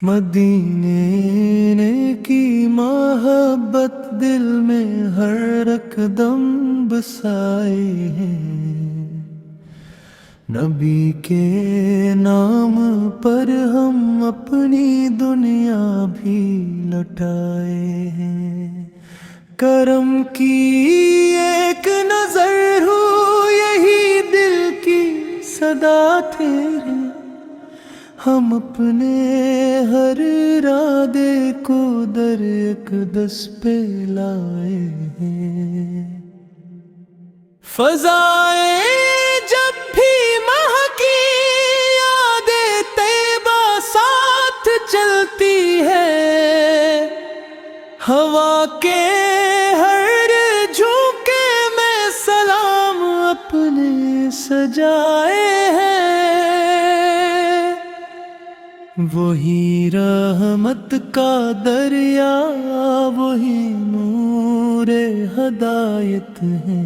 مدینے نے کی محبت دل میں ہر ایک دم بسائے ہیں، نبی کے نام پر ہم اپنی دنیا بھی لٹائے ہیں۔ کرم کی ایک نظر ہو یہی دل کی صدا تیری، ہم اپنے ہر ارادے کو در اقدس پہ لائے ہیں۔ فضائیں جب بھی مہکی یاد طیبہ ساتھ چلتی ہے، ہوا کے ہر جھونکے میں سلام اپنے سجائے ہیں۔ وہی رحمت کا دریا، وہی نور ہدایت ہے،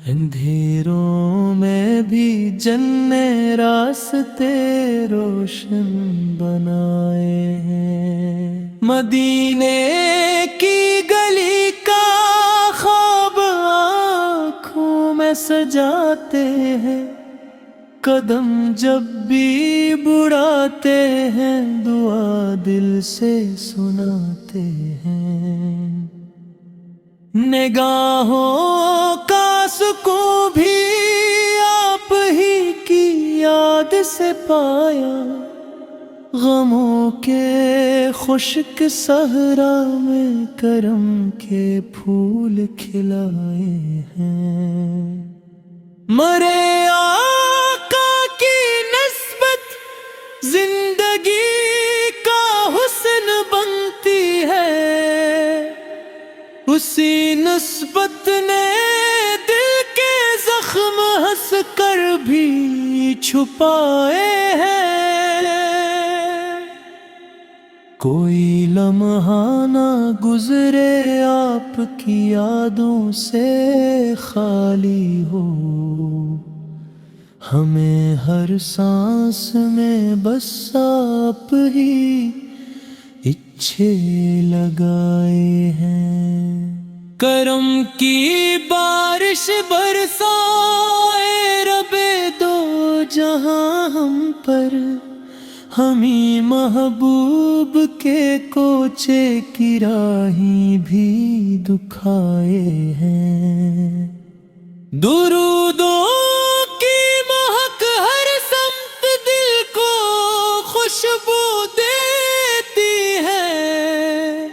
اندھیروں میں بھی جن نے راستے روشن بنائے ہیں۔ مدینے کی گلی کا خواب آنکھوں میں سجاتے ہیں، قدم جب بھی بڑھاتے ہیں دعا دل سے سناتے ہیں۔ نگاہوں کا سکون بھی آپ ہی کی یاد سے پایا، غموں کے خشک صحرا میں کرم کے پھول کھلائے ہیں۔ مرے زندگی کا حسن بنتی ہے، اسی نسبت نے دل کے زخم ہنس کر بھی چھپائے ہیں۔ کوئی لمحہ نہ گزرے آپ کی یادوں سے خالی ہو، ہمیں ہر سانس میں بس آپ ہی اچھے لگائے ہیں۔ کرم کی بارش برسائے رب دو جہاں ہم پر، ہمیں محبوب کے کوچے کی راہیں بھی دکھائے ہیں۔ درودوں خوشبو دیتی ہے،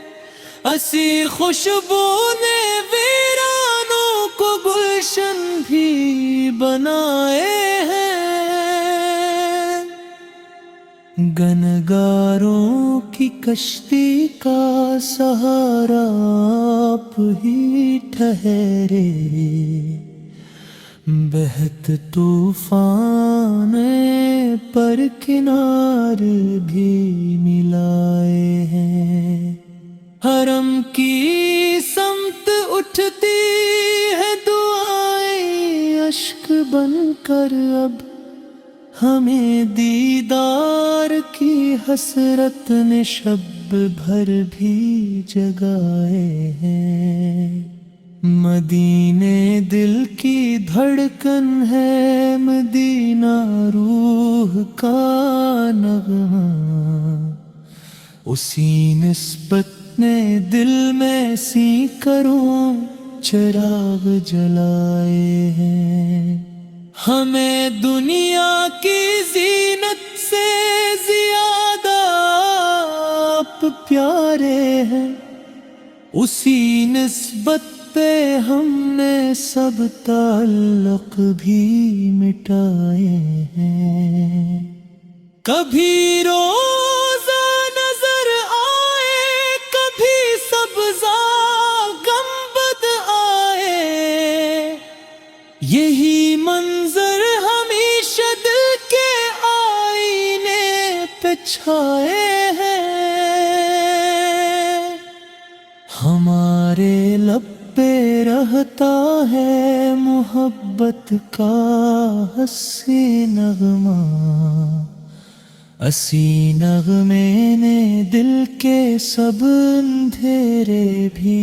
اسی خوشبو نے ویرانوں کو گلشن بھی بنائے ہیں۔ گنگاروں کی کشتی کا سہارا آپ ہی ٹھہرے، بہت طوفان پر کنار بھی ملائے ہیں۔ حرم کی سمت اٹھتی ہے دعائیں اشک بن کر، اب ہمیں دیدار کی حسرت نے شب بھر بھی جگائے ہیں۔ مدینے دل کی دھڑکن ہے، مدینہ روح کا نغمہ، اسی نسبت نے دل میں سینکڑوں چراغ جلائے ہیں۔ ہمیں دنیا کی زینت سے زیادہ آپ پیارے ہیں، اسی نسبت پہ ہم نے سب تعلق بھی مٹائے ہیں۔ کبھی روزہ نظر آئے، کبھی سبزہ گنبد آئے، یہی منظر ہمیشہ دل کے آئینے پہ چھائے ہیں۔ ہمارے لب پہ رہتا ہے محبت کا حسین نغمہ، اسی نغمے نے دل کے سب اندھیرے بھی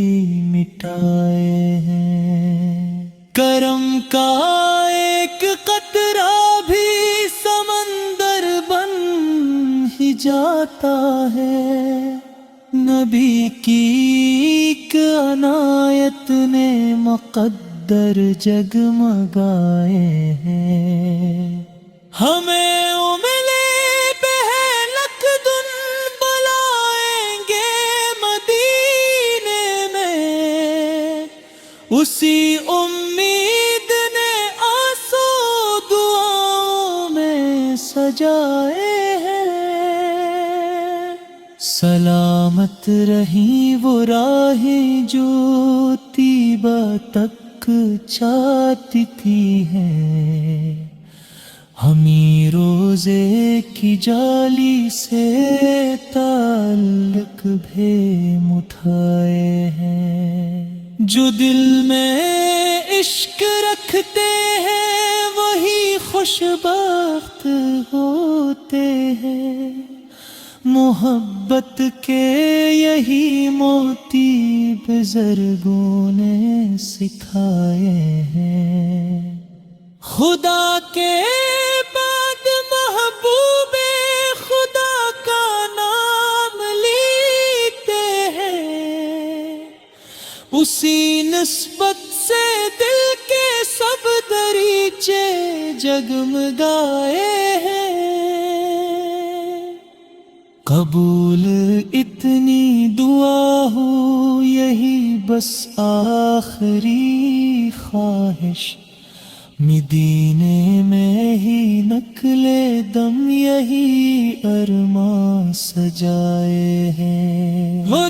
مٹائے ہیں، کرم کا ایک قطرہ بھی سمندر بن ہی جاتا ہے، نبی کی ایک عنایت نے مقدر جگمگائے ہیں، ہمیں املے بہلک دن بلائیں گے مدینے میں، اسی امید نے آنسو دعاؤں میں سجائے ہیں، سلامت رہی وہ راہیں جو طیبہ تک چاہتی تھی ہیں، ہمیں روزے کی جالی سے تعلق بھیم اٹھائے ہیں، جو دل میں عشق رکھتے ہیں وہی خوش بخت ہوتے ہیں، محبت کے یہی موتی بزرگوں نے سکھائے ہیں، خدا کے بعد محبوب خدا کا نام لیتے ہیں، اسی نسبت سے دل کے سب دریچے جگمگائے ہیں، قبول اتنی دعا ہو یہی بس آخری خواہش، مدینے میں ہی نقل دم یہی ارماں سجائے ہیں، وہ